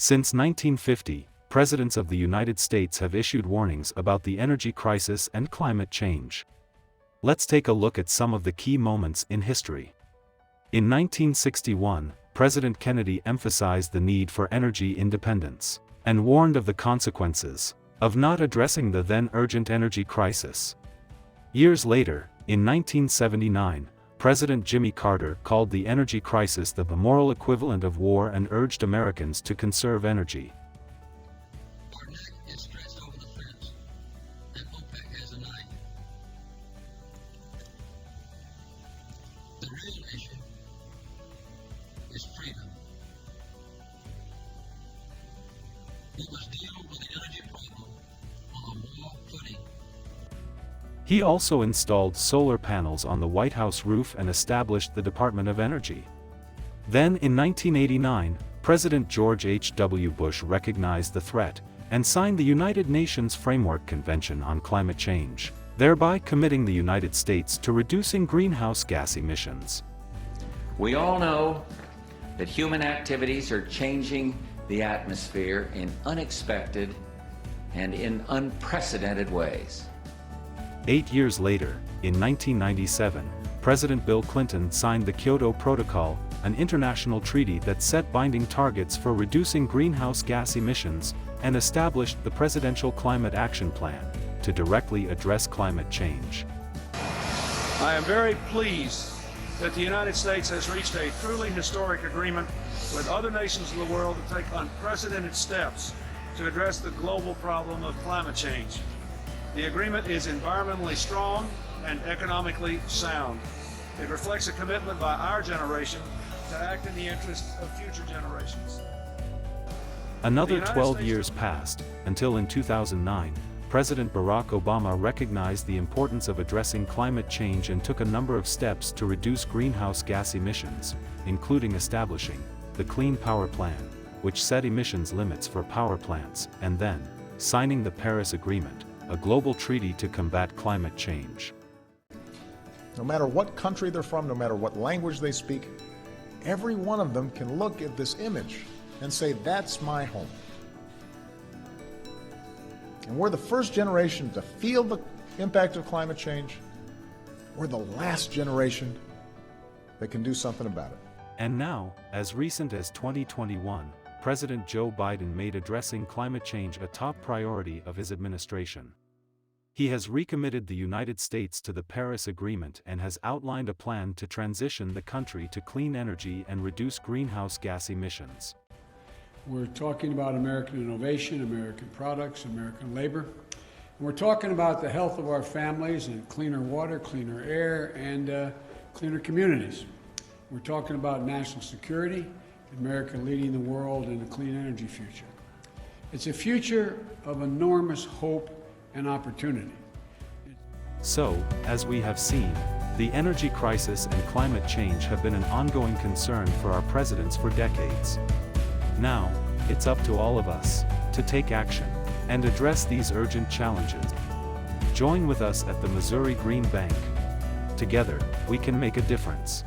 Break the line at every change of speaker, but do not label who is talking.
Since 1950, presidents of the United States have issued warnings about the energy crisis and climate change. Let's take a look at some of the key moments in history. In 1961, President Kennedy emphasized the need for energy independence, and warned of the consequences of not addressing the then urgent energy crisis. Years later, in 1979, President Jimmy Carter called the energy crisis the moral equivalent of war and urged Americans to conserve energy.
Our neck is stretched over the fence, and OPEC has a knife. The real issue is freedom. We must deal with the energy problem on a moral footing.
He also installed solar panels on the White House roof and established the Department of Energy. Then in 1989, President George H.W. Bush recognized the threat and signed the United Nations Framework Convention on Climate Change, thereby committing the United States to reducing greenhouse gas emissions.
We all know that human activities are changing the atmosphere in unexpected and in unprecedented ways.
8 years later, in 1997, President Bill Clinton signed the Kyoto Protocol, an international treaty that set binding targets for reducing greenhouse gas emissions, and established the Presidential Climate Action Plan to directly address climate change.
I am very pleased that the United States has reached a truly historic agreement with other nations of the world to take unprecedented steps to address the global problem of climate change. The agreement is environmentally strong and economically sound. It reflects a commitment by our generation to act in the interest of future generations.
Another 12 years passed, until in 2009, President Barack Obama recognized the importance of addressing climate change and took a number of steps to reduce greenhouse gas emissions, including establishing the Clean Power Plan, which set emissions limits for power plants, and then signing the Paris Agreement, a global treaty to combat climate change.
No matter what country they're from, no matter what language they speak, every one of them can look at this image and say, that's my home. And we're the first generation to feel the impact of climate change. We're the last generation that can do something about it.
And now, as recent as 2021, President Joe Biden made addressing climate change a top priority of his administration. He has recommitted the United States to the Paris Agreement and has outlined a plan to transition the country to clean energy and reduce greenhouse gas emissions.
We're talking about American innovation, American products, American labor. And we're talking about the health of our families and cleaner water, cleaner air, and cleaner communities. We're talking about national security, America leading the world in a clean energy future. It's a future of enormous hope and opportunity.
So, as we have seen, the energy crisis and climate change have been an ongoing concern for our presidents for decades. Now, it's up to all of us to take action and address these urgent challenges. Join with us at the Missouri Green Bank. Together, we can make a difference.